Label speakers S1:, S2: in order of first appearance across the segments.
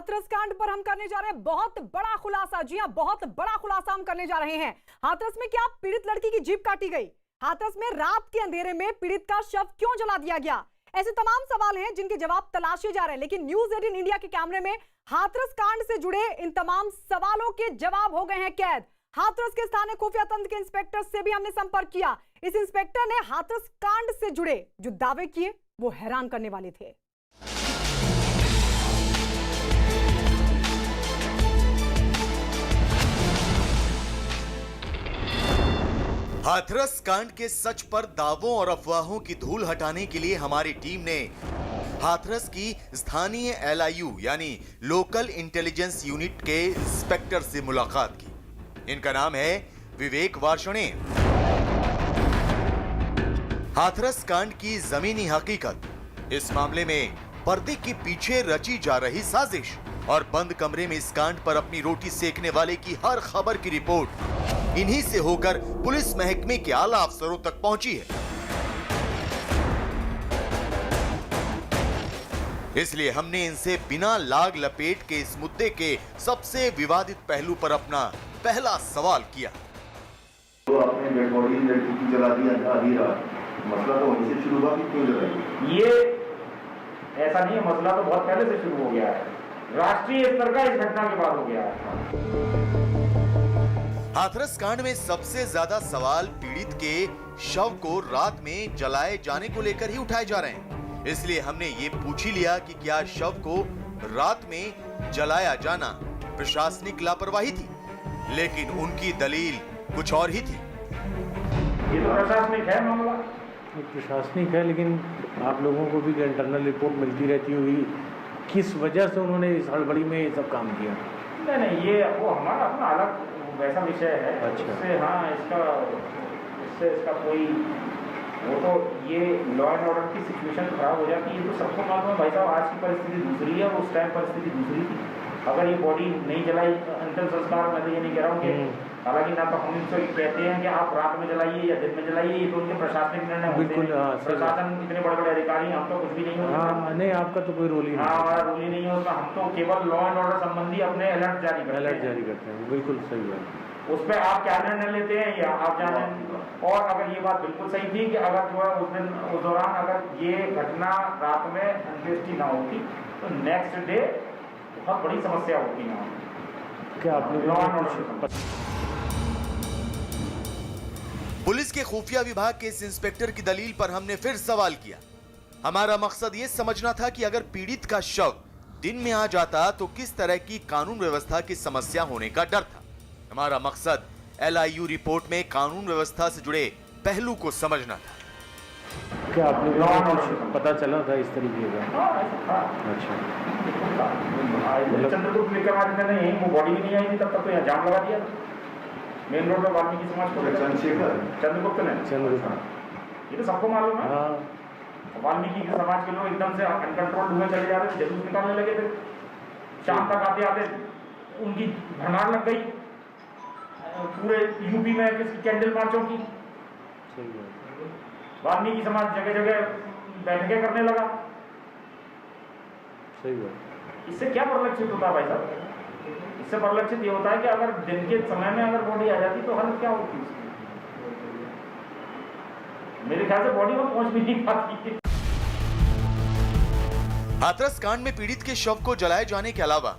S1: हाथरस कांड पर हम करने जा रहे हैं बहुत बड़ा खुलासा। जी हां, बहुत बड़ा खुलासा हम करने जा रहे हैं। हाथरस में क्या पीड़ित लड़की की जीप काटी गई? हाथरस में रात के अंधेरे में पीड़ित का शव क्यों जला दिया गया? ऐसे तमाम सवाल हैं जिनके जवाब तलाशे जा रहे हैं, लेकिन न्यूज़ 18 इंडिया के कैमरे में हाथरस कांड से जुड़े इन तमाम सवालों के जवाब हो गए हैं कैद। हाथरस के स्थानीय खुफिया तंत्र के इंस्पेक्टर से भी हमने संपर्क किया। इस इंस्पेक्टर ने हाथरस कांड से जुड़े जो दावे किए वो हैरान करने वाले थे।
S2: हाथरस कांड के सच पर दावों और अफवाहों की धूल हटाने के लिए हमारी टीम ने हाथरस की स्थानीय LIU यानी लोकल इंटेलिजेंस यूनिट के इंस्पेक्टर से मुलाकात की। इनका नाम है विवेक वार्ष्णेय। हाथरस कांड की जमीनी हकीकत, इस मामले में पर्दे के पीछे रची जा रही साजिश और बंद कमरे में इस कांड पर अपनी रोटी सेकने वाले की हर खबर की रिपोर्ट इन्हीं से होकर पुलिस महकमे के आला अफसरों तक पहुंची है। इसलिए हमने इनसे बिना लाग लपेट के इस मुद्दे के सबसे विवादित पहलू पर अपना पहला सवाल किया।
S3: तो आपने डेड बॉडी लड़की की जला दी आधी रात, मसला तो वहीं से शुरू हुआ कि क्यों जलाई?
S4: ये ऐसा नहीं है, मसला तो बहुत पहले से शुरू हो गया है। राष्ट्रीय स्तर का इस घटना के बाद हो गया है।
S2: हाथरस कांड में सबसे ज्यादा सवाल पीड़ित के शव को रात में जलाए जाने को लेकर ही उठाए जा रहे हैं। इसलिए हमने ये पूछ ही लिया कि क्या शव को रात में जलाया जाना प्रशासनिक लापरवाही थी, लेकिन उनकी दलील कुछ और ही थी।
S4: ये तो प्रशासनिक है मामला,
S5: प्रशासनिक है, लेकिन आप लोगों को भी इंटरनल रिपोर्ट मिलती रहती होगी किस वजह से उन्होंने इस हड़बड़ी में ये सब काम किया।
S4: नहीं, ये वो हमारा अपना अलग वैसा विषय है।
S5: अच्छा।
S4: इससे हाँ इसका कोई वो तो ये लॉ एंड ऑर्डर की सिचुएशन खराब हो जाती है। तो सबको मालूम है भाई साहब, आज की परिस्थिति दूसरी है, उस टाइम परिस्थिति दूसरी थी। अगर ये बॉडी नहीं जलाई अंतिम संस्कार, मैं तो ये नहीं कह रहा हूँ कि हालांकि ना तो हम इनसे कहते हैं कि आप रात में जलाइए या दिन में जलाइए, ये तो उनके प्रशासनिक निर्णय होते हैं। प्रशासन इतने बड़े बड़े अधिकारी, हम तो कुछ भी नहीं होता।
S5: हाँ, नहीं, आपका तो कोई रोल ही नहीं।
S4: हमारा रोल ही नहीं होता। हम तो केवल लॉ एंड ऑर्डर संबंधी अपने अलर्ट जारी करते हैं।
S5: बिल्कुल सही है।
S4: उस पर आप क्या निर्णय लेते हैं या आप जाने। और अगर ये बात बिल्कुल सही थी कि अगर जो है उस दौरान अगर ये घटना रात में अंत्येष्टि ना होती तो नेक्स्ट डे बहुत बड़ी समस्या होती ना।
S5: क्या आपने
S2: पुलिस के खुफिया विभाग के इस इंस्पेक्टर की दलील पर हमने फिर सवाल किया। हमारा मकसद ये समझना था कि अगर पीड़ित का शव दिन में आ जाता तो किस तरह की कानून व्यवस्था की समस्या होने का डर था। हमारा मकसद LIU रिपोर्ट में कानून व्यवस्था से जुड़े पहलू को समझना था।
S5: क्या आप लोगों को कुछ पता चला था इस तरीके का? अच्छा,
S4: चंद्रगुप्त विक्रमादित्य ने वो बॉडी भी नहीं आई थी तब तक तो यहाँ जाम लगा दिया मेन रोड पर वाल्मीकि समाज को। चंद्रगुप्त ने, ये तो सबको मालूम है। वाल्मीकि समाज के लोग एकदम से अनकंट्रोल्ड हुए चले जा रहे थे, जलूस निकालने लगे थे। शाम तक आते आते उनकी भंडार लग गई पूरे यूपी में किसकी कैंडल मार्चों की। वाल्मीकि समाज जगह जगह बैठकें करने लगा।
S5: सही है। इससे
S4: क्या परिलक्षित होता है भाई साहब? इससे परिलक्षित ये होता है कि अगर दिन के समय में अगर बॉडी आ जाती तो हालत क्या होती उसकी? मेरे ख्याल से बॉडी में पहुंच भी नहीं पाती।
S2: हाथरस कांड में पीड़ित के शव को जलाए जाने के अलावा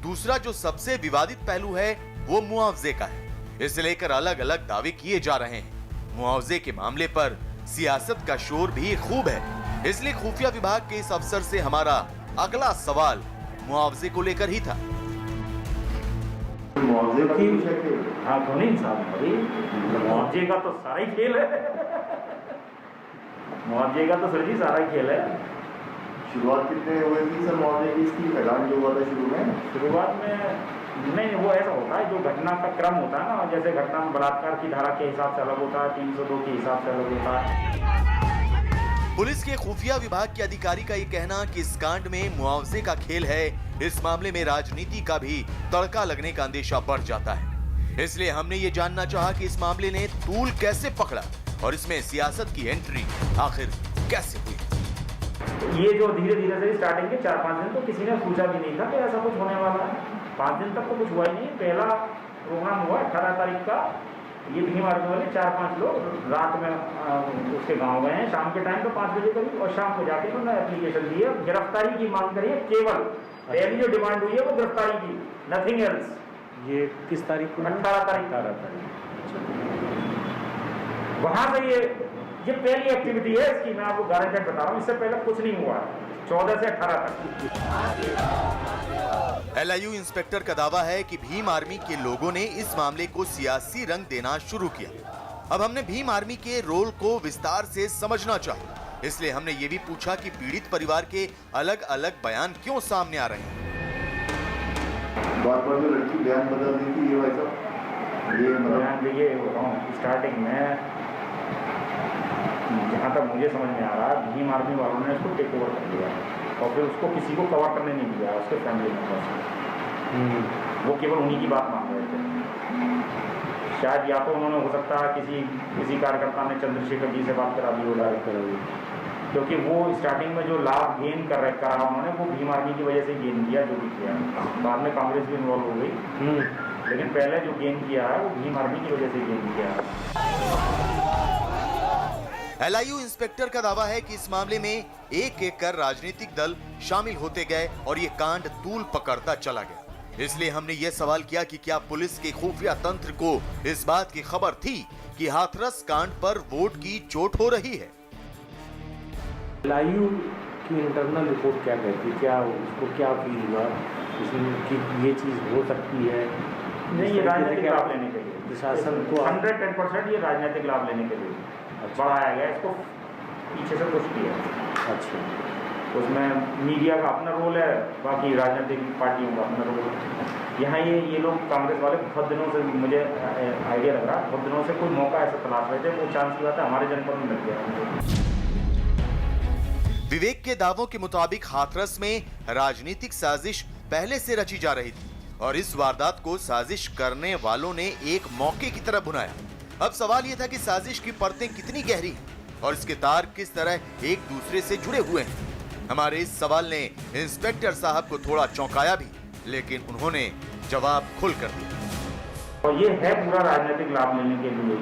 S2: दूसरा जो सबसे विवादित पहलू है वो मुआवजे का है। इसे लेकर अलग अलग दावे किए जा रहे हैं। मुआवजे के मामले पर सियासत का शोर भी खूब है, इसलिए खुफिया विभाग के इस अफसर से हमारा अगला सवाल मुआवजे को लेकर ही था।
S3: मुआवजे की
S4: हाँ तो नहीं साहब, मुआवजे का तो सारा ही खेल है। मुआवजे का तो सर जी सारा ही खेल है।
S3: शुरुआत कितने हुए थी सर मुआवजे की? इसकी ऐलान जो हुआ था
S4: शुरुआत में नहीं, वो ऐसा होता है जो घटना का क्रम होता है ना, जैसे घटना में बलात्कार की धारा के हिसाब से अलग होता है, 302 के हिसाब से अलग होता है।
S2: पुलिस के खुफिया विभाग के अधिकारी का ये कहना कि इस कांड में मुआवजे का खेल है, इस मामले में राजनीति का भी तड़का लगने का अंदेशा बढ़ जाता है। इसलिए हमने ये जानना चाहा कि इस मामले ने तूल कैसे पकड़ा और इसमें सियासत की एंट्री आखिर कैसे हुई।
S4: ये जो धीरे धीरे से स्टार्टिंग के 4-5 दिन तो किसी ने सोचा भी नहीं था कि ऐसा कुछ होने वाला है। 5 दिन तक तो कुछ हुआ ही नहीं। पहला प्रोग्राम हुआ 18 तारीख का। ये भीम आर्मी वाले 4-5 लोग रात में उसके गांव गए हैं, शाम के टाइम पे 5 बजे करीब, और शाम को जाके उन्होंने एप्लीकेशन दी है, गिरफ्तारी की मांग करी है केवल। पहली जो डिमांड हुई है वो गिरफ्तारी की, नथिंग एल्स।
S5: ये किस तारीख को?
S4: 18 तारीख। वहां से ये पहली एक्टिविटी है इसकी। मैं आपको गारंटेड बता रहा हूँ, इससे पहले कुछ नहीं हुआ। 14 से 18 तक।
S2: LIU इंस्पेक्टर का दावा है कि भीम आर्मी के लोगों ने इस मामले को सियासी रंग देना शुरू किया। अब हमने भीम आर्मी के रोल को विस्तार से समझना चाहा, इसलिए हमने ये भी पूछा कि पीड़ित परिवार के अलग अलग बयान क्यों सामने आ रहे हैं।
S3: बार-बार जो लड़की बयान बदल रही थी, ये वैसा ये
S4: बयान देखिए स्टार्टिंग में, जहाँ तक मुझे समझ में आ रहा है, भीम आर्मी वालों ने उसको टेक ओवर कर दिया और फिर उसको किसी को कवर करने नहीं दिया, उसके फैमिली मेम्बर्स। वो केवल उन्हीं की बात मान रहे थे। शायद या तो उन्होंने, हो सकता है किसी कार्यकर्ता ने चंद्रशेखर जी से बात करा दी हो, डायरेक्ट करा दी, क्योंकि वो स्टार्टिंग में जो लाभ गेन करा उन्होंने, वो भीम आर्मी की वजह से गेन किया जो भी किया। बाद में कांग्रेस भी इन्वॉल्व हो गई, लेकिन पहले जो गेन किया है वो भीम आर्मी की वजह से गेन किया है।
S2: LIU इंस्पेक्टर का दावा है कि इस मामले में एक एक कर राजनीतिक दल शामिल होते गए और ये कांड तूल पकड़ता चला गया। इसलिए हमने ये सवाल किया कि क्या पुलिस के खुफिया तंत्र को इस बात की खबर थी कि हाथरस कांड पर वोट की चोट हो रही है।
S5: LIU की इंटरनल रिपोर्ट क्या कहती है? क्या उसको क्या फील हुआ इसमें कि ये चीज़ हो सकती है?
S4: नहीं, ये राजनीतिक लाभ लेने के लिए
S5: प्रशासन को
S4: 110% ये राजनीतिक लाभ लेने के लिए बढ़ाया गया। इसको पीछे से कुछ किया। अच्छा, उसमें मीडिया का अपना रोल है, बाकी राजनीतिक पार्टियों का अपना रोल है। यहाँ ये लोग कांग्रेस वाले बहुत दिनों से, मुझे आइडिया लग रहा है, बहुत दिनों से कोई मौका ऐसा तलाश रहे थे। वो चांस की बात है हमारे जनपद में लग गया।
S2: विवेक के दावों के मुताबिक हाथरस में राजनीतिक साजिश पहले से रची जा रही थी और इस वारदात को साजिश करने वालों ने एक मौके की तरह बुनाया। अब सवाल यह था कि साजिश की परतें कितनी गहरी हैं और इसके तार किस तरह एक दूसरे से जुड़े हुए हैं। हमारे इस सवाल ने इंस्पेक्टर साहब को थोड़ा चौंकाया भी, लेकिन उन्होंने जवाब खुल कर दिया।
S4: और ये है पूरा राजनीतिक लाभ लेने के लिए।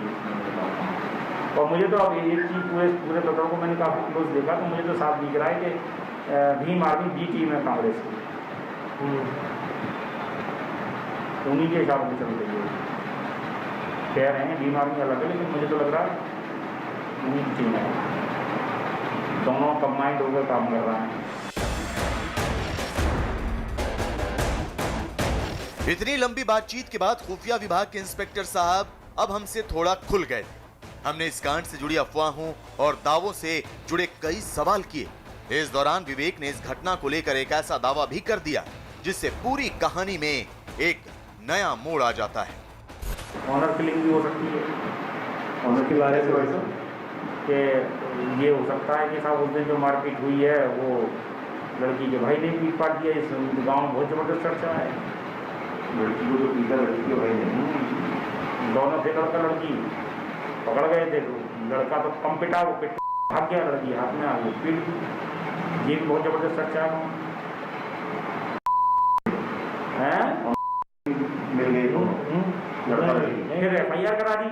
S4: और मुझे तो अब एक चीज पूरे प्रकरण को मैंने काफी क्लोज देखा, तो मुझे तो साफ दिख रहा है कि भीम आर्मी बी टीम है कांग्रेस की, उन्हीं के हिसाब से चल रही है। कह रहे हैं भीम आर्मी अलग है, लेकिन मुझे तो लग रहा है उन्हीं की टीम है। दोनों कंबाइंड होकर काम कर रहा है।
S2: इतनी लंबी बातचीत के बाद खुफिया विभाग के इंस्पेक्टर साहब अब हमसे थोड़ा खुल गए। हमने इस कांड से जुड़ी अफवाहों और दावों से जुड़े कई सवाल किए। इस दौरान विवेक ने इस घटना को लेकर एक ऐसा दावा भी कर दिया जिससे पूरी कहानी में एक नया मोड़ आ जाता है।
S4: ऑनर किलिंग भी हो सकती है।
S3: ऑनर के बारे में वैसा
S4: कि ये हो सकता है कि साहब उस दिन जो मारपीट हुई है वो लड़की के भाई ने पीट पाट दिया। इस गाँव में बहुत जबरदस्त चर्चा है।
S3: लड़की को जो पीटा, लड़की के भाई ने,
S4: दोनों थे लड़का लड़की, पकड़ गए थे। लड़का तो कम पिटा, वो पिट भाग गया, लड़की हाथ में आ गई पीट। ये भी बहुत जबरदस्त चर्चा है।
S3: मिल गई लड़का लड़की,
S4: फिर FIR करा दी।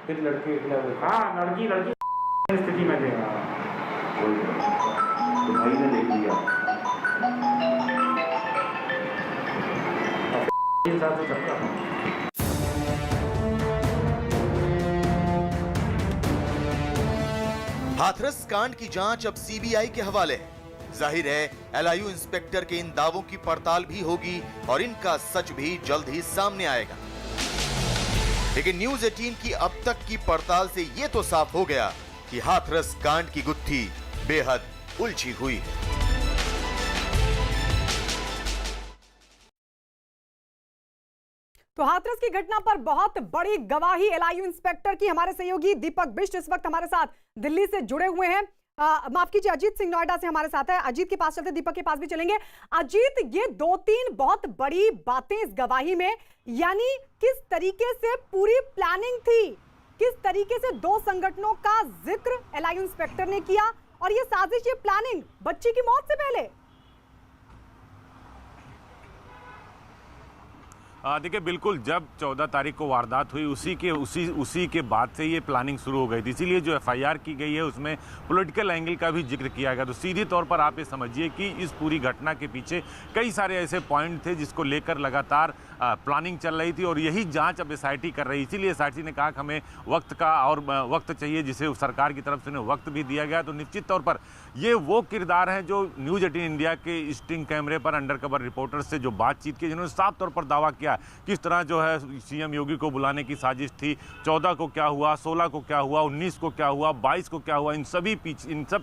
S5: फिर लड़के
S4: हाँ, लड़की स्थिति में थे।
S3: तो भाई ने देख लिया।
S4: साथ से चलता था।
S2: हाथरस कांड की जांच अब CBI के हवाले है। जाहिर है LIU इंस्पेक्टर के इन दावों की पड़ताल भी होगी और इनका सच भी जल्द ही सामने आएगा। लेकिन न्यूज़ 18 की अब तक की पड़ताल से यह तो साफ हो गया कि हाथरस कांड की गुत्थी बेहद उलझी हुई है।
S1: तो हाथरस की घटना पर बहुत बड़ी गवाही LIU इंस्पेक्टर की। हमारे सहयोगी दीपक बिष्ट इस वक्त हमारे साथ दिल्ली से जुड़े हुए हैं। माफ कीजिए, अजीत सिंह नोएडा से हमारे साथ है। अजीत के पास चलते, दीपक के पास भी चलेंगे। अजीत, ये 2-3 बहुत बड़ी बातें इस गवाही में, यानी किस तरीके से पूरी प्लानिंग थी, किस तरीके से 2 संगठनों का जिक्र LIU इंस्पेक्टर ने किया, और ये साजिश, ये प्लानिंग बच्ची की मौत से पहले।
S6: देखिए बिल्कुल, जब 14 तारीख को वारदात हुई उसी के बाद से ये प्लानिंग शुरू हो गई थी। इसीलिए जो एफआईआर की गई है उसमें पॉलिटिकल एंगल का भी जिक्र किया गया। तो सीधी तौर पर आप ये समझिए कि इस पूरी घटना के पीछे कई सारे ऐसे पॉइंट थे जिसको लेकर लगातार प्लानिंग चल रही थी और यही जांच अब एसआईटी कर रही। इसीलिए एसआईटी ने कहा कि हमें वक्त का और वक्त चाहिए, जिसे सरकार की तरफ से उन्हें वक्त भी दिया गया। तो निश्चित तौर पर ये वो किरदार हैं जो न्यूज़ 18 इंडिया के स्टिंग कैमरे पर अंडरकवर रिपोर्टर्स से जो बातचीत की, जिन्होंने साफ तौर पर दावा किया किस तरह जो है सीएम योगी को बुलाने की साजिश थी। 14 को क्या हुआ, 16 को क्या हुआ, 19 को क्या हुआ, 22 को क्या हुआ, इन सब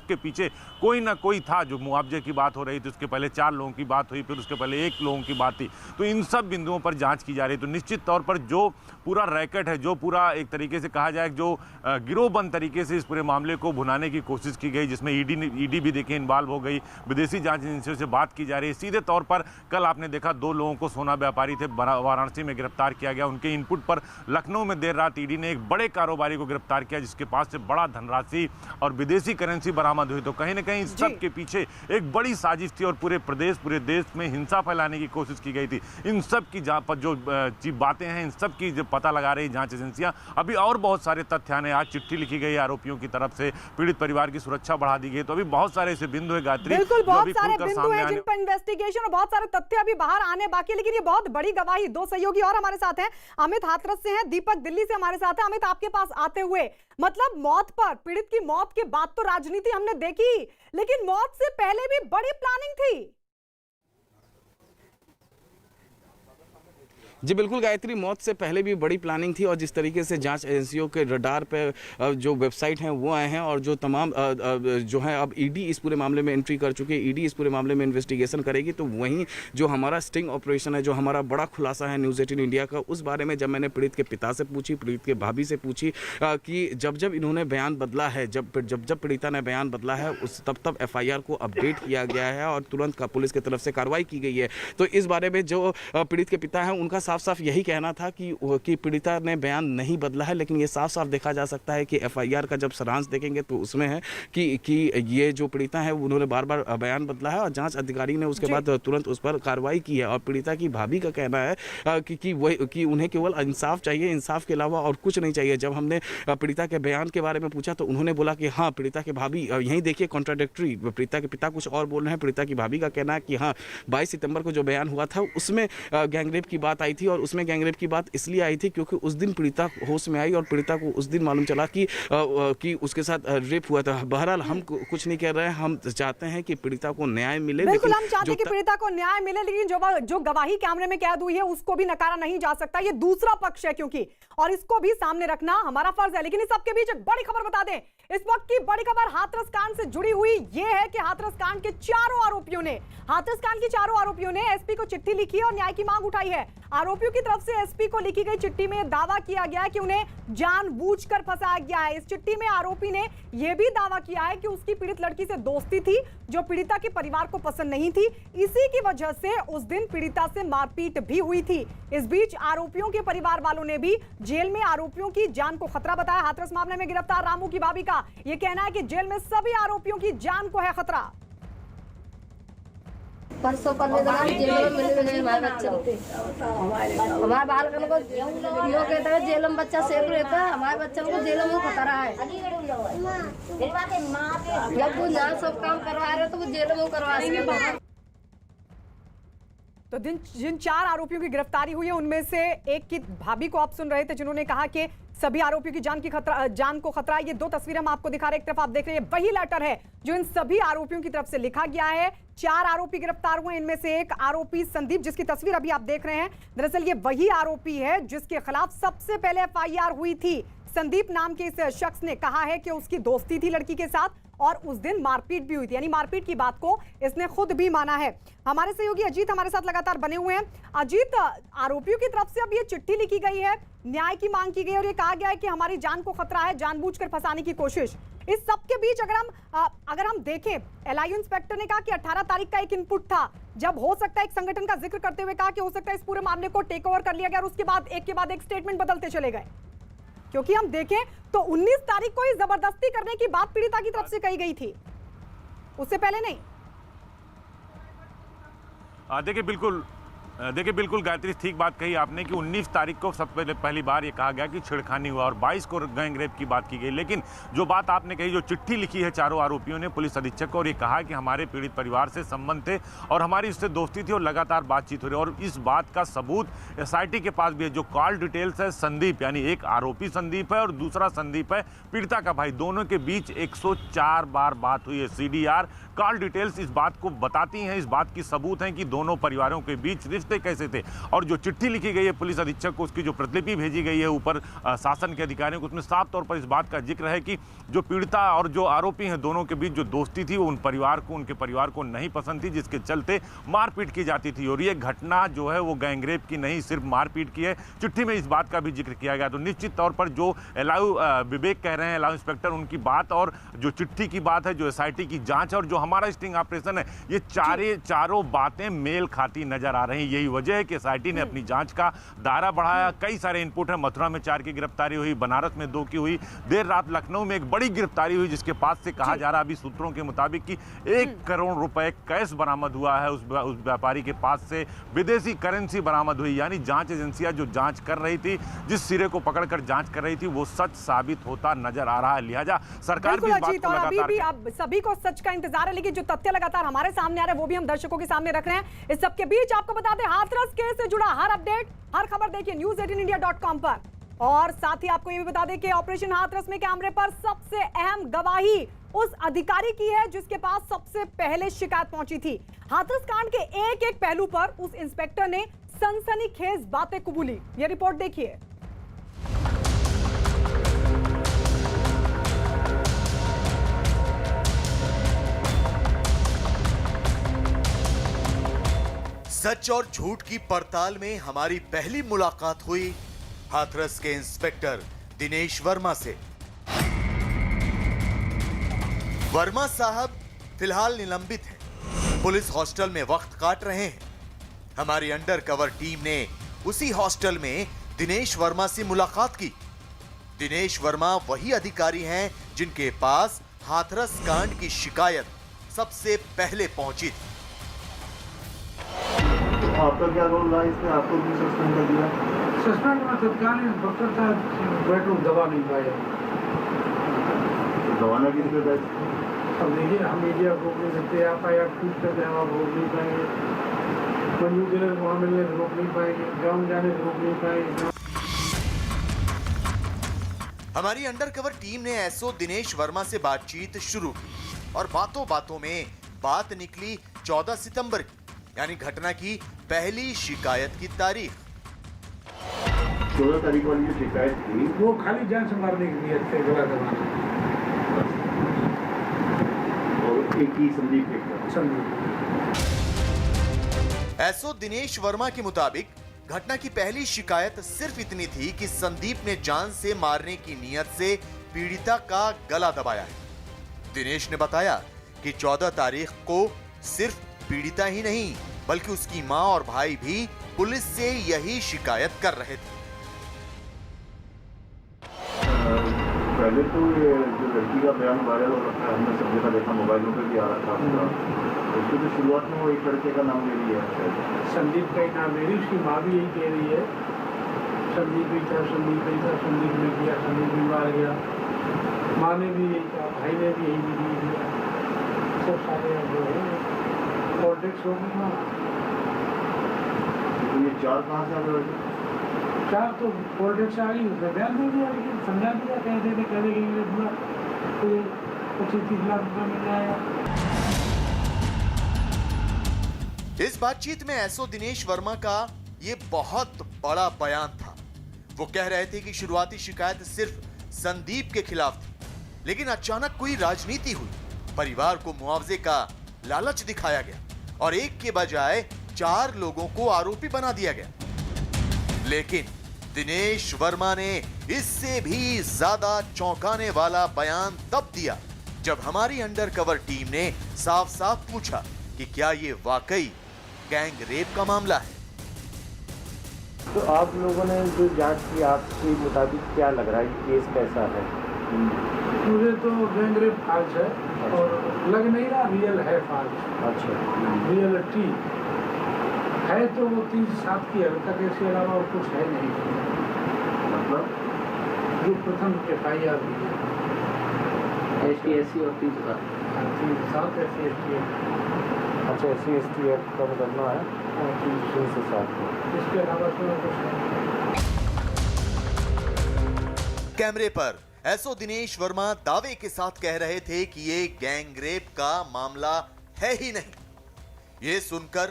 S6: के पीछे कोई ना कोई था। जो मुआवजे की बात हो रही थी, उसके पहले 4 लोगों की बात हुई, फिर उसके पहले 1 लोगों की बात थी। तो इन सब बिंदुओं पर जांच की जा रही है। तो निश्चित तौर पर जो पूरा रैकेट है, जो पूरा एक तरीके से कहा जाए जो गिरोहबंद तरीके से इस पूरे मामले को भुनाने की कोशिश की गई, जिसमें ईडी भी देखिए इन्वॉल्व हो गई, विदेशी जांच एजेंसियों से बात की जा रही है। सीधे तौर पर कल आपने देखा 2 लोगों को सोना व्यापारी थे वाराणसी में गिरफ्तार किया गया। उनके इनपुट पर लखनऊ में देर रात ईडी ने एक बड़े कारोबारी को गिरफ्तार किया, जिसके पास से बड़ा धनराशि और विदेशी करेंसी बरामद हुई। तो कहीं ना कहीं इस सब के पीछे एक बड़ी साजिश थी और पूरे देश में हिंसा फैलाने की कोशिश की गई थी। इन सब की जो बातें हैं, इन सब की जो पता लगा रही जांच एजेंसियां। अभी और बहुत सारे तथ्य आने, आज चिट्ठी लिखी गई आरोपियों की तरफ से, पीड़ित परिवार की सुरक्षा बढ़ा दी गई। तो अभी बहुत सारे ऐसे बिंदु है गायत्री,
S1: बिल्कुल बहुत सारे बिंदु हैं जिन पर इन्वेस्टिगेशन और बहुत सारे तथ्य अभी बाहर आने बाकी है। लेकिन ये बहुत बड़ी गवाही, 2 सहयोगी और हमारे साथ हैं। अमित हाथरस से हैं, दीपक दिल्ली से हमारे साथ है। अमित, आपके पास आते हुए मतलब मौत पर, पीड़ित की मौत के बाद तो राजनीति हमने देखी, लेकिन मौत से पहले भी बड़ी प्लानिंग थी।
S7: जी बिल्कुल गायत्री, मौत से पहले भी बड़ी प्लानिंग थी और जिस तरीके से जांच एजेंसियों के रडार पे जो वेबसाइट हैं वो आए हैं और जो तमाम जो है अब ईडी इस पूरे मामले में एंट्री कर चुकी है, ईडी इस पूरे मामले में इन्वेस्टिगेशन करेगी। तो वहीं जो हमारा स्टिंग ऑपरेशन है, जो हमारा बड़ा खुलासा है न्यूज़ 18 इंडिया का, उस बारे में जब मैंने पीड़ित के पिता से पूछी, पीड़ित के भाभी से पूछी कि जब इन्होंने बयान बदला है, जब पीड़िता ने बयान बदला है, उस तब एफआईआर को अपडेट किया गया है और तुरंत पुलिस की तरफ से कार्रवाई की गई है। तो इस बारे में जो पीड़ित के पिता हैं उनका साफ यही कहना था कि पीड़िता ने बयान नहीं बदला है, लेकिन ये साफ देखा जा सकता है कि एफआईआर का जब सारांश देखेंगे तो उसमें है कि ये जो पीड़िता है उन्होंने बार-बार बयान बदला है और जांच अधिकारी ने उसके बाद तुरंत उस पर कार्रवाई की है। और पीड़िता की भाभी का कहना है कि उन्हें केवल इंसाफ चाहिए, इंसाफ के अलावा और कुछ नहीं चाहिए। जब हमने पीड़िता के बयान के बारे में पूछा तो उन्होंने बोला कि हाँ, पीड़िता की भाभी, यही देखिए कॉन्ट्राडिक्टरी, पीड़िता के पिता कुछ और बोल रहे हैं, पीड़िता की भाभी का कहना है कि हाँ 22 सितंबर को जो बयान हुआ था उसमें गैंगरेप की बात आई थी और उसमें गैंगरेप की बात इसलिए आई थी क्योंकि उस दिन पीड़िता होश में आई और पीड़िता को उस दिन मालूम चला कि उसके साथ रेप हुआ था। बहरहाल हम कुछ नहीं कह रहे हैं, हम चाहते हैं कि पीड़िता को न्याय मिले।
S1: बिल्कुल हम चाहते हैं कि पीड़िता को न्याय मिले, लेकिन जो गवाही कैमरे में कैद हुई है उसको भी नकारा नहीं जा सकता। ये दूसरा पक्ष है क्योंकि, और इसको भी सामने रखना हमारा फर्ज है। लेकिन इस सबके बीच एक बड़ी खबर बता दें, इस वक्त की बड़ी खबर हाथरस कांड से जुड़ी हुई ये है कि हाथरस कांड के चारों आरोपियों ने एसपी को चिट्ठी लिखी है और न्याय की मांग उठाई है। आरोपियों की तरफ से एसपी को लिखी गई चिट्ठी में दावा किया गया है कि उन्हें जानबूझकर फंसाया गया है। इस चिट्ठी में आरोपी ने यह भी दावा किया है कि उसकी पीड़ित लड़की से दोस्ती थी जो पीड़िता के परिवार को पसंद नहीं थी। इसी की वजह से उस दिन पीड़िता से मारपीट भी हुई थी। इस बीच आरोपियों के परिवार वालों ने भी जेल में आरोपियों की जान को खतरा बताया। हाथरस मामले में गिरफ्तार रामू की भाभी का यह कहना है कि जेल में सभी आरोपियों की जान को है खतरा।
S8: परसों जेल में मिले हमारे बच्चे हमारे बालकन को यो कहता है जेल में बच्चा सेफ रहता है, हमारे बच्चों को जेल में खतरा है। जब वो यहाँ सब काम करवा रहे तो वो जेल में करवा सके।
S1: तो जिन 4 आरोपियों की गिरफ्तारी हुई है उनमें से एक की भाभी को आप सुन रहे थे, जिन्होंने कहा कि सभी आरोपियों की जान को खतरा। ये 2 तस्वीरें हम आपको दिखा रहे हैं। एक तरफ आप देख रहे हैं वही लेटर है जो इन सभी आरोपियों की तरफ से लिखा गया है। 4 आरोपी गिरफ्तार हुए, इनमें से एक आरोपी संदीप, जिसकी तस्वीर अभी आप देख रहे हैं, दरअसल ये वही आरोपी है जिसके खिलाफ सबसे पहले एफआईआर हुई थी। संदीप नाम के इस शख्स ने कहा है कि उसकी दोस्ती थी लड़की के साथ और उस दिन मारपीट भी हुई थी, यानी मारपीट की बात को इसने खुद भी माना है। हमारे सहयोगी अजीत हमारे साथ लगातार बने हुए हैं। अजीत, आरोपियों की तरफ से अब ये चिट्ठी लिखी गई है, न्याय की मांग की गई और ये कहा गया है कि हमारी जान को खतरा है, जानबूझकर फंसाने की कोशिश। इस सब के बीच अगर हम देखें, एलआईयू इंस्पेक्टर ने कहा कि 18 तारीख का एक इनपुट था, जब हो सकता है एक संगठन का जिक्र करते हुए कहा कि हो सकता है इस पूरे मामले को टेक ओवर कर लिया गया और उसके बाद एक स्टेटमेंट बदलते चले गए। क्योंकि हम देखें तो 19 तारीख को ही जबरदस्ती करने की बात पीड़िता की तरफ से कही गई थी। उससे पहले नहीं।
S6: देखिए बिल्कुल गायत्री, ठीक बात कही आपने कि 19 तारीख को सब पहली बार ये कहा गया कि छेड़खानी हुआ और 22 को गैंग रेप की बात की गई। लेकिन जो बात आपने कही, जो चिट्ठी लिखी है चारों आरोपियों ने पुलिस अधीक्षक को और ये कहा कि हमारे पीड़ित परिवार से संबंध थे और हमारी उससे दोस्ती थी और लगातार बातचीत हो रही है, और इस बात का सबूत एसआईटी के पास भी है। जो कॉल डिटेल्स है संदीप, यानी एक आरोपी संदीप है और दूसरा संदीप है पीड़िता का भाई, दोनों के बीच 104 बार बात हुई है। सीडीआर कॉल डिटेल्स इस बात को बताती हैं, इस बात की सबूत हैं कि दोनों परिवारों के बीच रिश्ते कैसे थे। और जो चिट्ठी लिखी गई है पुलिस अधीक्षक को, उसकी जो प्रतिलिपि भेजी गई है ऊपर शासन के अधिकारियों को, उसमें साफ तौर पर इस बात का जिक्र है कि जो पीड़िता और जो आरोपी हैं दोनों के बीच जो दोस्ती थी वो उनके परिवार को नहीं पसंद थी, जिसके चलते मारपीट की जाती थी। और ये घटना जो है वो गैंगरेप की नहीं, सिर्फ मारपीट की है। चिट्ठी में इस बात का भी जिक्र किया गया। तो निश्चित तौर पर जो विवेक कह रहे हैं, एलाउ इंस्पेक्टर, उनकी बात और जो चिट्ठी की बात है, जो एसआईटी की जांच है और जो हमारा स्टिंग ऑपरेशन है, ये चारों बातें मेल खाती नजर आ रही हैं। यही वजह है कि एसआईटी ने अपनी जांच का दायरा बढ़ाया। कई सारे इनपुट है। मथुरा में 4 की गिरफ्तारी हुई, बनारस में 2 की हुई, देर रात लखनऊ में एक बड़ी गिरफ्तारी हुई जिसके पास से कहा जा रहा अभी सूत्रों के मुताबिक कि 1 करोड़ रुपए कैश बरामद हुआ है। उस व्यापारी के पास से विदेशी करेंसी बरामद हुई। यानी जांच एजेंसियां जो जांच कर रही थी, जिस सिरे को पकड़कर जांच कर रही थी, वो सच साबित होता नजर आ रहा है। लिहाजा सरकार भी इस बात को
S1: अभी भी अब सभी को सच का इंतजार है, लेकिन जो तथ्य लगातार हमारे सामने आ रहे हैं वो भी हम दर्शकों के सामने रख रहे हैं। इस सबके बीच आपको बता दें, हाथरस केस से जुड़ा हर अपडेट, हर खबर देखिए news18india.com पर। और साथ ही आपको ये भी बता दें कि ऑपरेशन हाथरस में कैमरे पर सबसे अहम गवाही उस अधिकारी की है जिसके पास सबसे पहले शिकायत पहुंची थी। हाथरस कांड के एक एक पहलू पर उस इंस्पेक्टर ने सनसनीखेज बातें कबूली। ये रिपोर्ट देखिए।
S2: सच और झूठ की पड़ताल में हमारी पहली मुलाकात हुई हाथरस के इंस्पेक्टर दिनेश वर्मा से। वर्मा साहब फिलहाल निलंबित हैं, पुलिस हॉस्टल में वक्त काट रहे हैं। हमारी अंडरकवर टीम ने उसी हॉस्टल में दिनेश वर्मा से मुलाकात की। दिनेश वर्मा वही अधिकारी हैं जिनके पास हाथरस कांड की शिकायत सबसे पहले पहुंची थी।
S3: आपका क्या रोल रहा है इसमें? आपको भी सस्पेंड कर दिया?
S5: सस्पेंड में तत्कालीन इंस्पेक्टर था, बेडरूम दबा नहीं पाया।
S3: दबाना किस पे था?
S5: अब देखिए, हम मीडिया को रोक नहीं सकते, FIR टूट करके हम आप रोक नहीं पाएंगे, मंजूर जिले वहाँ मिलने से रोक नहीं पाएंगे, ग्राउंड जाने से रोक नहीं पाएंगे।
S2: हमारी अंडरकवर टीम ने एसओ दिनेश वर्मा से बातचीत शुरू की और बातों बातों में बात निकली 14 सितंबर की, यानी घटना की पहली शिकायत की तारीख।
S3: 14 तारीख वाली जो शिकायत थी
S5: वो खाली जान से मारने के लिए थे, गला दबाना।
S3: और एक ही संदीप
S2: एसओ दिनेश वर्मा के मुताबिक घटना की पहली शिकायत सिर्फ इतनी थी कि संदीप ने जान से मारने की नीयत से पीड़िता का गला दबाया है। दिनेश ने बताया कि 14 तारीख को सिर्फ पीड़िता ही नहीं बल्कि उसकी मां और भाई भी पुलिस से यही शिकायत कर रहे थे।
S3: पहले तो ये जो लड़की का बयान वायरल हो रहा है, हमने सब जगह देखा, मोबाइलों पे भी आ रहा था। उसकी तो शुरुआत में वो एक लड़के का नाम ले लिया,
S5: संदीप का ही नाम ले रही, उसकी माँ भी यही कह रही है संदीप ही था, संदीप ही था, संदीप ने किया, संदीप भी मार गया। माँ ने भी यही कहा, भाई ने भी यही किया। सब सारे जो है पॉलिटिक्स हो गई।
S3: तो ये 4 कहाँ से आ गए?
S5: 4 तो पॉलिटिक्स आ गई, उसने बयान दे दिया, लेकिन समझा दिया, कहने पूरा तो 25-30 लाख रुपये मिल जाएगा।
S2: इस बातचीत में एसओ दिनेश वर्मा का ये बहुत बड़ा बयान था। वो कह रहे थे कि शुरुआती शिकायत सिर्फ संदीप के खिलाफ थी, लेकिन अचानक कोई राजनीति हुई, परिवार को मुआवजे का लालच दिखाया गया और एक के बजाय 4 लोगों को आरोपी बना दिया गया। लेकिन दिनेश वर्मा ने इससे भी ज्यादा चौंकाने वाला बयान तब दिया जब हमारी अंडरकवर टीम ने साफ साफ पूछा कि क्या ये वाकई गैंग रेप का मामला है।
S4: तो आप लोगों ने जो जांच की, आपके मुताबिक क्या लग रहा है कि केस कैसा है?
S5: मुझे तो गैंगरेप फाल्स है और लग नहीं रहा रियल है फाल्स।
S3: अच्छा,
S5: रियलिटी है तो वो 3-7 की हरकत, इसके अलावा और कुछ है नहीं।
S3: मतलब
S5: जो प्रथम FIR हुई है
S9: ST/SC और 3-7
S5: SC/ST
S9: अच्छा SC/ST एक्ट का मुकदमा है
S5: और
S9: 3-7
S5: इसके अलावा तो कुछ है।
S2: कैमरे पर एसओ दिनेश वर्मा दावे के साथ कह रहे थे कि ये गैंगरेप का मामला है ही नहीं। ये सुनकर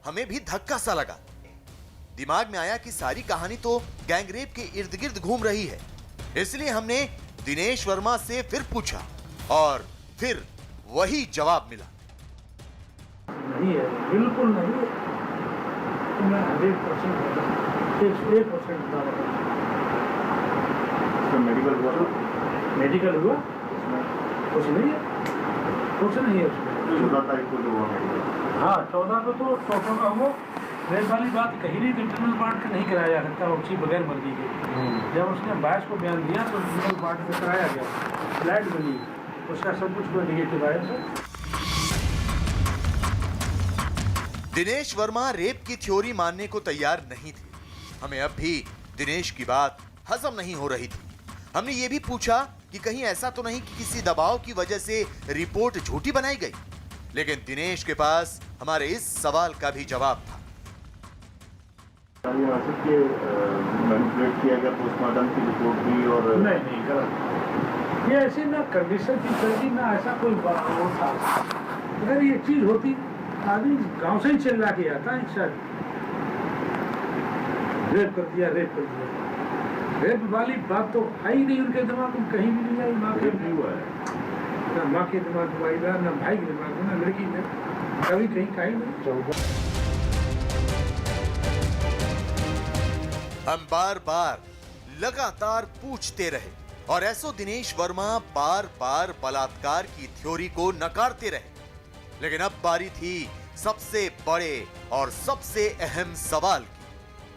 S2: हमें भी धक्का सा लगा। दिमाग में आया कि सारी कहानी तो गैंगरेप के इर्द गिर्द घूम रही है। इसलिए हमने दिनेश वर्मा से फिर पूछा और फिर वही जवाब मिला।
S5: नहीं है, बिल्कुल नहीं है। तो मैं 100% बता रहा हूँ।
S3: मेडिकल हुआ तो
S5: मेडिकल हुआ कुछ नहीं है, कुछ नहीं है उसमें।
S3: 14 तारीख को जो हुआ मेडिकल,
S5: हाँ 14 को तो टोटो का हुआ। रेप वाली बात कही नहीं, इंटरनल पार्ट का नहीं कराया जा सकता उसकी बगैर मर्जी के। जब उसने 22 को बयान दिया तो इंटरनल पार्ट में कराया गया, फ्लैट बनी, उसका सब कुछ निगेटिव आया सर।
S2: दिनेश वर्मा रेप की थ्योरी मानने को तैयार नहीं थे। हमें अब भी दिनेश की बात हजम नहीं हो रही थी। हमने ये भी पूछा कि कहीं ऐसा तो नहीं कि किसी दबाव की वजह से रिपोर्ट झूठी बनाई गई। लेकिन दिनेश के पास हमारे इस सवाल का भी जवाब था।
S3: मैनिपुलेट किया गया पोस्टमार्टम की रिपोर्ट भी और
S5: नहीं गलत। ये ऐसी ना कंडीशन थी सर जी, ना ऐसा कोई वो था। अगर ये चीज होती आदमी गांव से ही चिल्ला के आता है सर, रेप कर दिया, रेप कर दिया। रेप वाली बात तो आई नहीं उनके दिमाग में, कहीं भी नहीं आई। माँ के
S3: नहीं हुआ है,
S5: ना माँ के दिमाग में आई, ना भाई के दिमाग में, ना लड़की में, कभी कहीं का ही नहीं।
S2: हम बार बार लगातार पूछते रहे और एसओ दिनेश वर्मा बार बार बलात्कार की थ्योरी को नकारते रहे। लेकिन अब बारी थी सबसे बड़े और सबसे अहम सवाल की।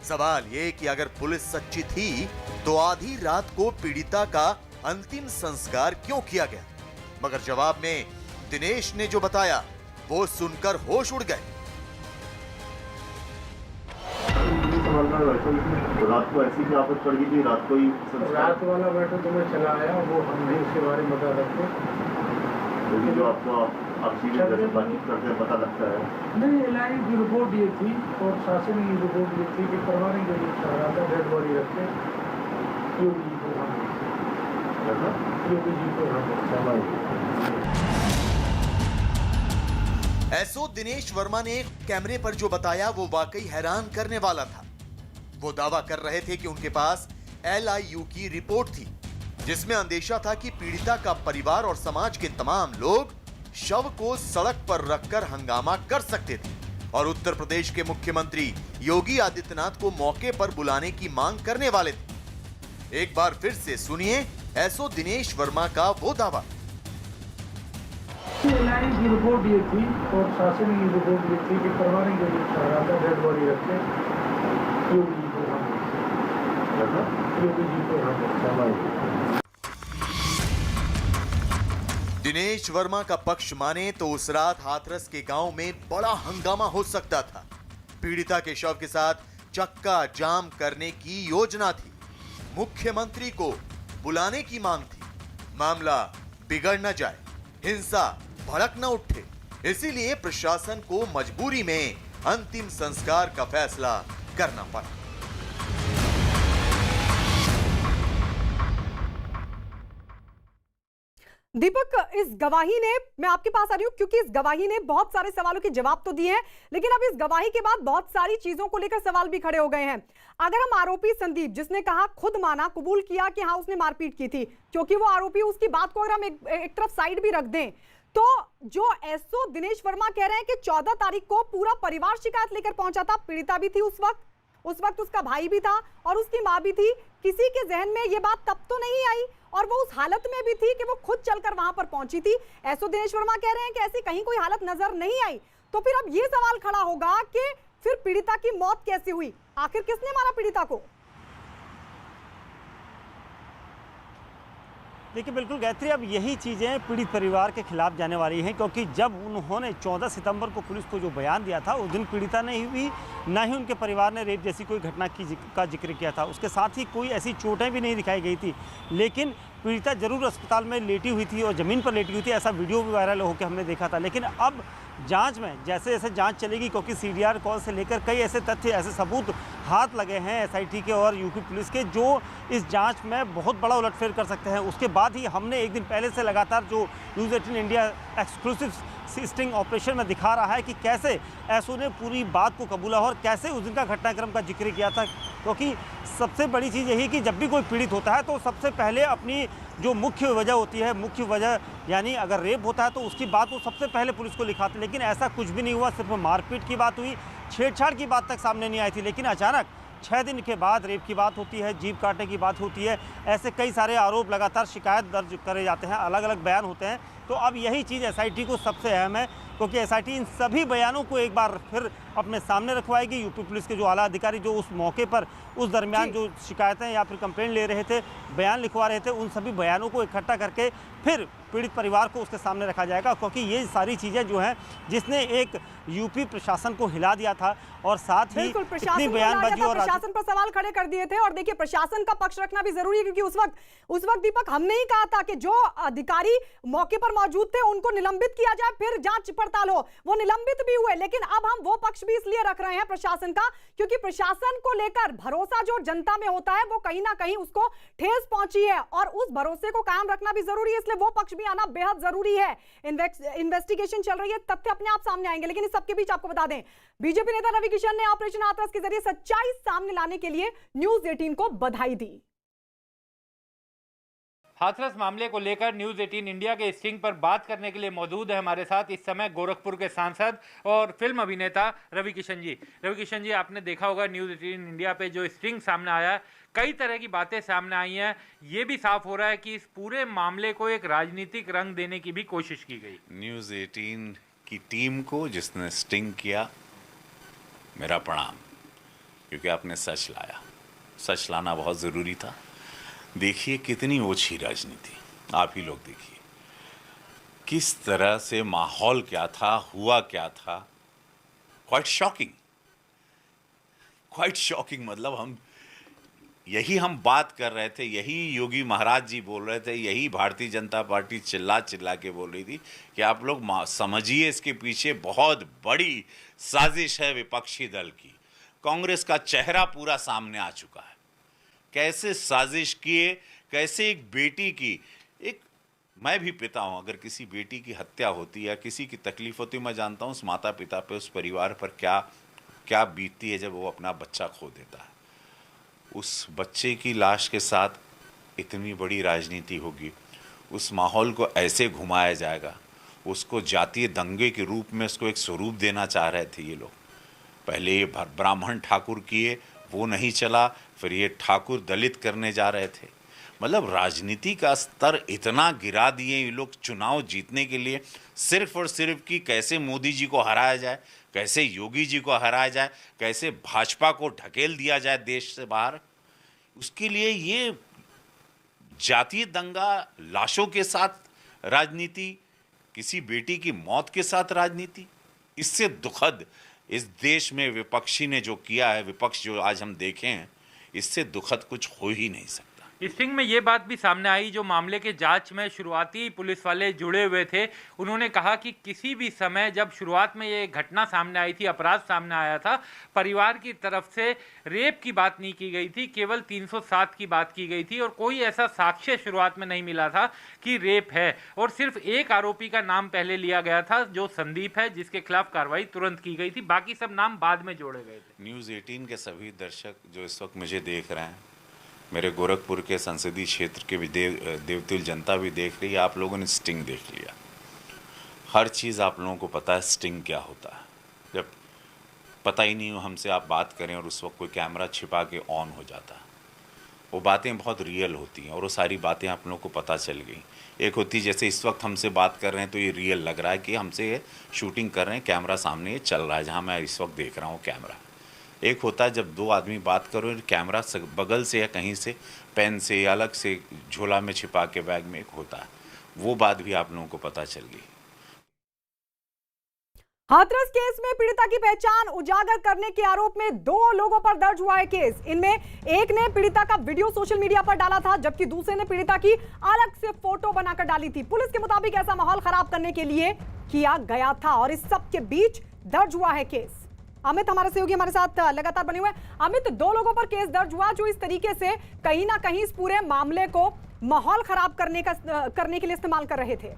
S2: सवाल ये कि अगर पुलिस सच्ची थी तो आधी रात को पीड़िता का अंतिम संस्कार क्यों किया गया? मगर जवाब में दिनेश ने जो बताया वो सुनकर होश उड़ गए।
S3: रात को ऐसी भी आफत पड़ गई थी, रात को ही
S5: रात वाला मैटर तो मैं चला आया, वो हम नहीं उसके बारे में बता सकते।
S3: लेकिन जो आपको आप सीधे जैसे बातचीत करते हैं पता लगता है।
S5: नहीं, एलआई की रिपोर्ट ये थी और शासन की रिपोर्ट ये थी कि परिवार के लिए चाह रहा था डेड बॉडी रख के योगी जी को
S2: एसओ दिनेश वर्मा ने कैमरे पर जो बताया वो वाकई हैरान करने वाला था। वो दावा कर रहे थे कि उनके पास LIU की रिपोर्ट थी जिसमें अंदेशा था कि पीड़िता का परिवार और समाज के तमाम लोग शव को सड़क पर रखकर हंगामा कर सकते थे और उत्तर प्रदेश के मुख्यमंत्री योगी आदित्यनाथ को मौके पर बुलाने की मांग करने वाले थे। एक बार फिर से सुनिए एसओ दिनेश वर्मा का वो दावा।
S5: एलआई की रिपोर्ट ये थी और शासन की रिपोर्ट ये थी कि परिवार के लिए चाह रहा था डेड बॉडी रख के योगी जी को
S2: दिनेश वर्मा का पक्ष माने तो उस रात हाथरस के गांव में बड़ा हंगामा हो सकता था। पीड़िता के शव के साथ चक्का जाम करने की योजना थी, मुख्यमंत्री को बुलाने की मांग थी, मामला बिगड़ न जाए, हिंसा भड़क न उठे, इसीलिए प्रशासन को मजबूरी में अंतिम संस्कार का फैसला करना पड़ा।
S1: दीपक, इस गवाही ने, मैं आपके पास आ रही हूं क्योंकि इस गवाही ने बहुत सारे सवालों के जवाब तो दिए हैं, लेकिन अब इस गवाही के बाद बहुत सारी चीजों को लेकर सवाल भी खड़े हो गए हैं। अगर हम आरोपी संदीप, जिसने कहा, खुद माना, कबूल किया कि हाँ उसने मारपीट की थी, क्योंकि वो आरोपी, उसकी बात को अगर हम एक तरफ साइड भी रख दें, तो जो एसओ दिनेश वर्मा कह रहे हैं कि 14 तारीख को पूरा परिवार शिकायत लेकर पहुंचा था, पीड़िता भी थी उस वक्त उसका भाई भी था और उसकी मां भी थी, किसी के जहन में ये बात तब तो नहीं आई और वो उस हालत में भी थी कि वो खुद चलकर वहां पर पहुंची थी। एसओ दिनेश वर्मा कह रहे हैं कि ऐसी कहीं कोई हालत नजर नहीं आई। तो फिर अब ये सवाल खड़ा होगा कि फिर पीड़िता की मौत कैसे हुई? आखिर किसने मारा पीड़िता को?
S10: देखिए बिल्कुल गायत्री, अब यही चीज़ें पीड़ित परिवार के खिलाफ जाने वाली हैं, क्योंकि जब उन्होंने 14 सितंबर को पुलिस को जो बयान दिया था उस दिन पीड़िता ने भी ना ही उनके परिवार ने रेप जैसी कोई घटना का जिक्र किया था, उसके साथ ही कोई ऐसी चोटें भी नहीं दिखाई गई थी। लेकिन पीड़िता जरूर अस्पताल में लेटी हुई थी और ज़मीन पर लेटी हुई थी, ऐसा वीडियो भी वायरल होकर हमने देखा था। लेकिन अब जांच में जैसे जैसे जांच चलेगी, क्योंकि सीडीआर कॉल से लेकर कई ऐसे तथ्य, ऐसे सबूत हाथ लगे हैं एसआईटी के और यूपी पुलिस के, जो इस जांच में बहुत बड़ा उलटफेर कर सकते हैं। उसके बाद ही हमने एक दिन पहले से लगातार जो news 18 India exclusive sting operation में दिखा रहा है कि कैसे एसओ ने पूरी बात को कबूला और कैसे उस दिन का घटनाक्रम का जिक्र किया था। क्योंकि सबसे बड़ी चीज़ यही कि जब भी कोई पीड़ित होता है तो सबसे पहले अपनी जो मुख्य वजह होती है, मुख्य वजह यानी अगर रेप होता है तो उसकी बात वो सबसे पहले पुलिस को लिखाते। लेकिन ऐसा कुछ भी नहीं हुआ, सिर्फ मारपीट की बात हुई, छेड़छाड़ की बात तक सामने नहीं आई थी। लेकिन अचानक 6 दिन के बाद रेप की बात होती है, जीभ काटने की बात होती है, ऐसे कई सारे आरोप, लगातार शिकायत दर्ज करे जाते हैं, अलग अलग बयान होते हैं। तो अब यही चीज़ एसआईटी को सबसे अहम है, क्योंकि एसआईटी इन सभी बयानों को एक बार फिर अपने सामने रखवाएगी। यूपी पुलिस के जो आला अधिकारी जो उस मौके पर उस दरमियान जो शिकायतें या फिर कंप्लेंट ले रहे थे, बयान लिखवा रहे थे, उन सभी बयानों को इकट्ठा करके फिर पीड़ित परिवार को उसके सामने रखा जाएगा। क्योंकि ये सारी चीज़ें जो हैं जिसने एक यूपी प्रशासन को हिला दिया था और साथ ही इतनी बयानबाजी और
S1: प्रशासन पर सवाल खड़े कर दिए थे। और देखिए प्रशासन का पक्ष रखना भी जरूरी है, क्योंकि उस वक्त दीपक हमने ही कहा था कि जो अधिकारी मौके पर मौजूद थे उनको निलंबित किया जाए, फिर जांच पड़ताल हो। वो निलंबित भी हुए, लेकिन अब हम वो पक्ष भी इसलिए रख रहे हैं प्रशासन का, क्योंकि प्रशासन को लेकर भरोसा जो जनता में होता है वो कहीं ना कहीं उसको ठेस पहुंची है और उस भरोसे को कायम रखना भी जरूरी है। इसलिए वो पक्ष भी आना बेहद जरूरी है। इन्वेस्टिगेशन चल रही है, तथ्य अपने आप सामने आएंगे। लेकिन इस सबके बीच आपको बता दें, बीजेपी नेता रवि किशन ने ऑपरेशन हाथरस के जरिए सच्चाई सामने लाने के लिए न्यूज़ 18 को बधाई दी।
S11: हाथरस मामले को लेकर न्यूज़ 18 इंडिया के स्टिंग पर बात करने के लिए मौजूद है हमारे साथ इस समय गोरखपुर के सांसद और फिल्म अभिनेता रवि किशन जी। रवि किशन जी, आपने देखा होगा न्यूज़ 18 इंडिया पे जो स्टिंग सामने आया है, कई तरह की बातें सामने आई हैं। ये भी साफ हो रहा है कि इस पूरे मामले को एक राजनीतिक रंग देने की भी कोशिश की गई।
S12: न्यूज़ 18 की टीम को जिसने स्टिंग किया, मेरा प्रणाम, क्योंकि आपने सच लाया। सच लाना बहुत ज़रूरी था। देखिए कितनी ओछी राजनीति, आप ही लोग देखिए किस तरह से माहौल क्या था, हुआ क्या था। क्वाइट शॉकिंग, मतलब यही हम बात कर रहे थे, यही योगी महाराज जी बोल रहे थे, यही भारतीय जनता पार्टी चिल्ला चिल्ला के बोल रही थी कि आप लोग समझिए इसके पीछे बहुत बड़ी साजिश है विपक्षी दल की। कांग्रेस का चेहरा पूरा सामने आ चुका है। कैसे साजिश किए, कैसे एक बेटी की, मैं भी पिता हूँ, अगर किसी बेटी की हत्या होती है या किसी की तकलीफ होती है, मैं जानता हूँ उस माता पिता पे, उस परिवार पर क्या बीतती है जब वो अपना बच्चा खो देता है। उस बच्चे की लाश के साथ इतनी बड़ी राजनीति होगी, उस माहौल को ऐसे घुमाया जाएगा, उसको जातीय दंगे के रूप में उसको एक स्वरूप देना चाह रहे थे ये लोग। पहले ये ब्राह्मण ठाकुर किए, वो नहीं चला, फिर ये ठाकुर दलित करने जा रहे थे। मतलब राजनीति का स्तर इतना गिरा दिए ये लोग चुनाव जीतने के लिए, सिर्फ और सिर्फ कि कैसे मोदी जी को हराया जाए, कैसे योगी जी को हराया जाए, कैसे भाजपा को ढकेल दिया जाए देश से बाहर। उसके लिए ये जातीय दंगा, लाशों के साथ राजनीति, किसी बेटी की मौत के साथ राजनीति, इससे दुखद इस देश में विपक्षी ने जो किया है, विपक्ष जो आज हम देखे हैं, इससे दुखद कुछ हो ही नहीं सकता।
S11: स्टिंग में ये बात भी सामने आई, जो मामले के जांच में शुरुआती पुलिस वाले जुड़े हुए थे, उन्होंने कहा कि किसी भी समय जब शुरुआत में ये घटना सामने आई थी, अपराध सामने आया था, परिवार की तरफ से रेप की बात नहीं की गई थी, केवल 307 की बात की गई थी और कोई ऐसा साक्ष्य शुरुआत में नहीं मिला था कि रेप है। और सिर्फ एक आरोपी का नाम पहले लिया गया था जो संदीप है, जिसके खिलाफ कार्रवाई तुरंत की गई थी, बाकी सब नाम बाद में जोड़े गए थे।
S12: न्यूज़ 18 के सभी दर्शक जो इस वक्त मुझे देख रहे हैं, मेरे गोरखपुर के संसदीय क्षेत्र के भी देवतुल जनता भी देख रही है, आप लोगों ने स्टिंग देख लिया। हर चीज़ आप लोगों को पता है स्टिंग क्या होता है। जब पता ही नहीं हो हमसे आप बात करें और उस वक्त कोई कैमरा छिपा के ऑन हो जाता है, वो बातें बहुत रियल होती हैं और वो सारी बातें आप लोगों को पता चल गई। एक होती जैसे इस वक्त हमसे बात कर रहे हैं तो ये रियल लग रहा है कि हमसे ये शूटिंग कर रहे हैं, कैमरा सामने ये चल रहा है, जहाँ मैं इस वक्त देख रहा हूँ कैमरा। एक होता है जब दो आदमी बात करो, कैमरा बगल से या कहीं से पेन से या अलग से झोला में छिपा के बैग में एक होता है, वो बात भी आप लोगों को पता चल गई।
S1: हाथरस केस में पीड़िता की पहचान उजागर करने के आरोप में 2 लोगों पर दर्ज हुआ है केस। इनमें एक ने पीड़िता का वीडियो सोशल मीडिया पर डाला था, जबकि दूसरे ने पीड़िता की अलग से फोटो बनाकर डाली थी। पुलिस के मुताबिक ऐसा माहौल खराब करने के लिए किया गया था और इस सब के बीच दर्ज हुआ है केस। अमित हमारे सहयोगी हमारे साथ लगातार बने हुए हैं। अमित, 2 लोगों पर केस दर्ज हुआ जो इस तरीके से कहीं ना कहीं इस पूरे मामले को माहौल खराब करने के लिए इस्तेमाल कर रहे थे।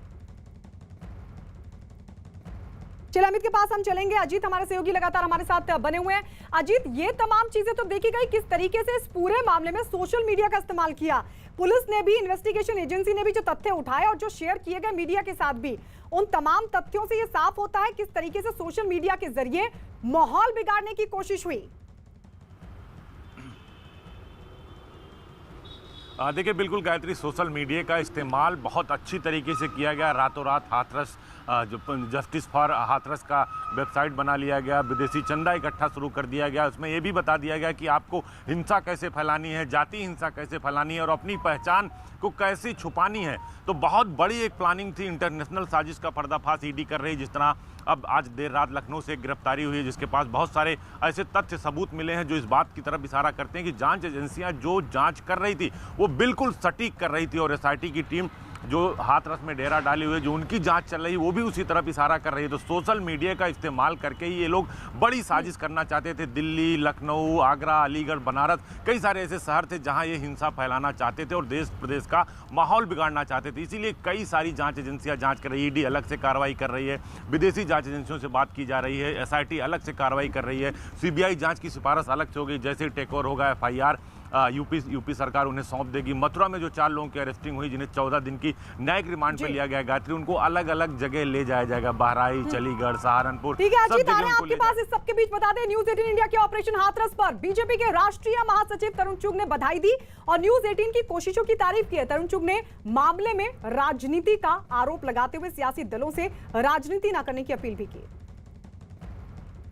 S1: चलिए अमित के पास हम चलेंगे। अजीत हमारे सहयोगी लगातार हमारे साथ बने हुए हैं। अजीत, ये तमाम चीजें तो देखी गई, किस तरीके से इस पूरे मामले में सोशल मीडिया का इस्तेमाल किया। पुलिस ने भी, इन्वेस्टिगेशन एजेंसी ने भी जो तथ्य उठाए और जो शेयर किए गए मीडिया के साथ भी, उन तमाम तथ्यों से ये साफ होता है किस तरीके से सोशल मीडिया के जरिए माहौल बिगाड़ने की कोशिश हुई।
S6: देखिए, बिल्कुल गायत्री, सोशल मीडिया का इस्तेमाल बहुत अच्छी तरीके से किया गया। रातों रात हाथरस जो जस्टिस फॉर हाथरस का वेबसाइट बना लिया गया, विदेशी चंदा इकट्ठा शुरू कर दिया गया। उसमें यह भी बता दिया गया कि आपको हिंसा कैसे फैलानी है, जाति हिंसा कैसे फैलानी है और अपनी पहचान को कैसे छुपानी है। तो बहुत बड़ी एक प्लानिंग थी, इंटरनेशनल साजिश का पर्दाफाश ईडी कर रही। जिस तरह अब आज देर रात लखनऊ से एक गिरफ्तारी हुई है जिसके पास बहुत सारे ऐसे तथ्य सबूत मिले हैं जो इस बात की तरफ इशारा करते हैं कि जांच एजेंसियां जो जांच कर रही थी वो बिल्कुल सटीक कर रही थी और एसआईटी की टीम जो हाथरस में डेरा डाली हुई है, जो उनकी जांच चल रही है, वो भी उसी तरफ इशारा कर रही है। तो सोशल मीडिया का इस्तेमाल करके ही ये लोग बड़ी साजिश करना चाहते थे। दिल्ली, लखनऊ, आगरा, अलीगढ़, बनारस, कई सारे ऐसे शहर थे जहां ये हिंसा फैलाना चाहते थे और देश प्रदेश का माहौल बिगाड़ना चाहते थे। इसीलिए कई सारी जांच एजेंसियां जांच कर रही है। ईडी अलग से कार्रवाई कर रही है, विदेशी जांच एजेंसियों से बात की जा रही है, एसआईटी अलग से कार्रवाई कर रही है, सीबीआई जांच की सिफारिश अलग से हो गई। जैसे टेक ओवर होगा एफआईआर, यूपी सरकार उन्हें सौंप देगी। मथुरा में जो 4 लोगों की अरेस्टिंग हुई जिन्हें 14 दिन की न्यायिक रिमांड पर लिया गया गायत्री, उनको अलग अलग जगह ले जाया जाएगा, बहराइच, चंडीगढ़, सहारनपुर।
S1: ठीक है अजीत, आपके पास इस सबके बीच बता दें, न्यूज 18 इंडिया के ऑपरेशन हाथरस पर बीजेपी के राष्ट्रीय महासचिव तरुण चुग ने बधाई दी और न्यूज 18 की कोशिशों की तारीफ की है। तरुण चुग ने मामले में राजनीति का आरोप लगाते हुए सियासी दलों से राजनीति न करने की अपील भी की।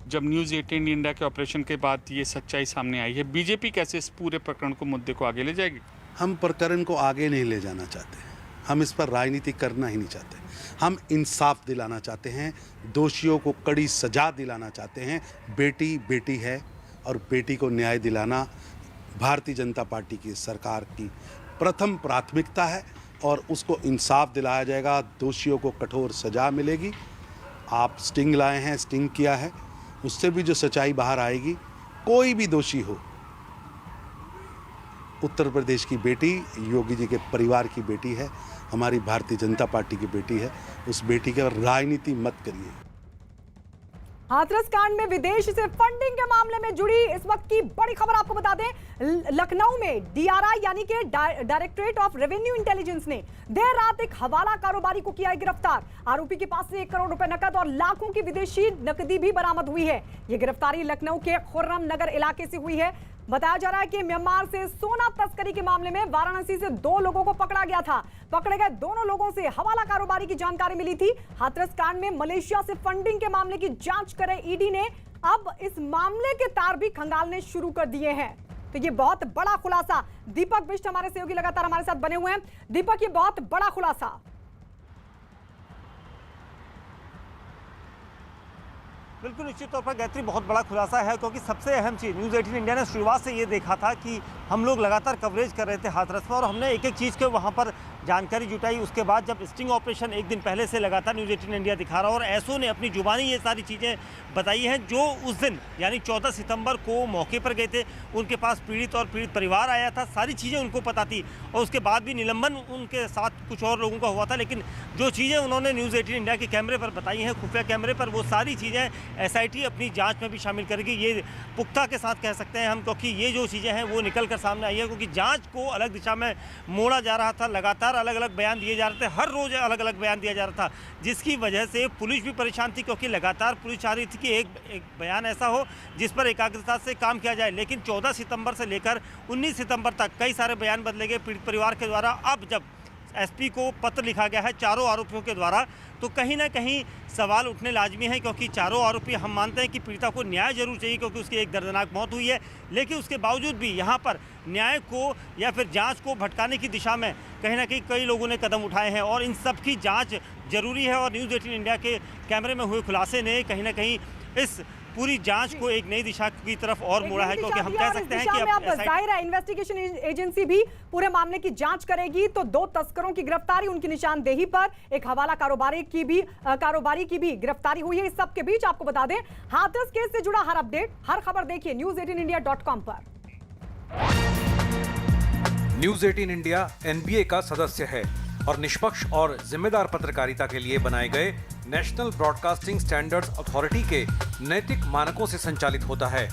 S13: जब न्यूज़ 18 इंडिया के ऑपरेशन के बाद ये सच्चाई सामने आई है, बीजेपी कैसे इस पूरे प्रकरण को, मुद्दे को आगे ले जाएगी?
S14: हम प्रकरण को आगे नहीं ले जाना चाहते, हम इस पर राजनीति करना ही नहीं चाहते। हम इंसाफ दिलाना चाहते हैं, दोषियों को कड़ी सजा दिलाना चाहते हैं। बेटी बेटी है और बेटी को न्याय दिलाना भारतीय जनता पार्टी की सरकार की प्रथम प्राथमिकता है और उसको इंसाफ दिलाया जाएगा, दोषियों को कठोर सजा मिलेगी। आप स्टिंग लाए हैं, स्टिंग किया है, उससे भी जो सच्चाई बाहर आएगी। कोई भी दोषी हो, उत्तर प्रदेश की बेटी, योगी जी के परिवार की बेटी है, हमारी भारतीय जनता पार्टी की बेटी है, उस बेटी की राजनीति मत करिए।
S1: हाथरस कांड में विदेश से फंडिंग के मामले में जुड़ी इस वक्त की बड़ी खबर आपको बता दें, लखनऊ में डीआरआई यानी कि डायरेक्टरेट ऑफ रेवेन्यू इंटेलिजेंस ने देर रात एक हवाला कारोबारी को किया गिरफ्तार। आरोपी के पास से 1 करोड़ रुपए नकद और लाखों की विदेशी नकदी भी बरामद हुई है। यह गिरफ्तारी लखनऊ के खुर्रम नगर इलाके से हुई है। बताया जा रहा है कि म्यांमार से सोना तस्करी के मामले में वाराणसी से 2 लोगों को पकड़ा गया था। पकड़े गए दोनों लोगों से हवाला कारोबारी की जानकारी मिली थी। हाथरस कांड में मलेशिया से फंडिंग के मामले की जांच करे ईडी ने अब इस मामले के तार भी खंगालने शुरू कर दिए हैं। तो ये बहुत बड़ा खुलासा। दीपक बिष्ट हमारे सहयोगी लगातार हमारे साथ बने हुए हैं। दीपक, ये बहुत बड़ा खुलासा।
S10: बिल्कुल निश्चित तौर पर गायत्री बहुत बड़ा खुलासा है, क्योंकि सबसे अहम चीज़ न्यूज़ 18 इंडिया ने शुरुआत से ये देखा था कि हम लोग लगातार कवरेज कर रहे थे हाथरस में और हमने एक एक चीज़ के वहाँ पर जानकारी जुटाई। उसके बाद जब स्टिंग ऑपरेशन एक दिन पहले से लगातार न्यूज़ 18 इंडिया दिखा रहा और एसओ ने अपनी जुबानी ये सारी चीज़ें बताई हैं जो उस दिन यानी 14 सितंबर को मौके पर गए थे, उनके पास पीड़ित और पीड़ित परिवार आया था, सारी चीज़ें उनको पता थी और उसके बाद भी निलंबन उनके साथ कुछ और लोगों का हुआ था। लेकिन जो चीज़ें उन्होंने न्यूज़ 18 इंडिया के कैमरे पर बताई हैं, खुफिया कैमरे पर, वो सारी चीज़ें एसआईटी अपनी जांच में भी शामिल करेगी। ये पुख्ता के साथ कह सकते हैं हम, क्योंकि ये जो चीज़ें हैं वो निकल कर सामने आई है, क्योंकि जांच को अलग दिशा में मोड़ा जा रहा था, लगातार अलग अलग बयान दिए जा रहे थे, हर रोज़ अलग अलग बयान दिया जा रहा था, जिसकी वजह से पुलिस भी परेशान थी, क्योंकि लगातार पुलिस चाह रही थी कि एक बयान ऐसा हो जिस पर एकाग्रता से काम किया जाए। लेकिन 14 सितंबर से लेकर 19 सितंबर तक कई सारे बयान बदले गए पीड़ित परिवार के द्वारा। अब जब एसपी को पत्र लिखा गया है चारों आरोपियों के द्वारा, तो कहीं ना कहीं सवाल उठने लाजमी है, क्योंकि चारों आरोपी, हम मानते हैं कि पीड़िता को न्याय जरूर चाहिए क्योंकि उसकी एक दर्दनाक मौत हुई है, लेकिन उसके बावजूद भी यहाँ पर न्याय को या फिर जांच को भटकाने की दिशा में कहीं ना कहीं कई लोगों ने कदम उठाए हैं और इन सब की जांच जरूरी है। और न्यूज़ 18 इंडिया के कैमरे में हुए खुलासे ने कहीं ना कहीं इस पूरी जांच को एक नई दिशा की तरफ और मोड़ा है, क्योंकि हम कह सकते हैं कि
S1: अब जाहिर है इन्वेस्टिगेशन एजेंसी भी पूरे मामले की जांच करेगी। तो 2 तस्करों की गिरफ्तारी, उनकी निशानदेही पर एक हवाला कारोबारी की भी गिरफ्तारी हुई है। इस सब के बीच आपको बता दें, हाथरस केस से जुड़ा हर अपडेट, हर खबर देखिए news18india.com पर।
S15: न्यूज 18 इंडिया NBA का सदस्य है और निष्पक्ष और जिम्मेदार पत्रकारिता के लिए बनाए गए नेशनल ब्रॉडकास्टिंग स्टैंडर्ड्स अथॉरिटी के नैतिक मानकों से संचालित होता है।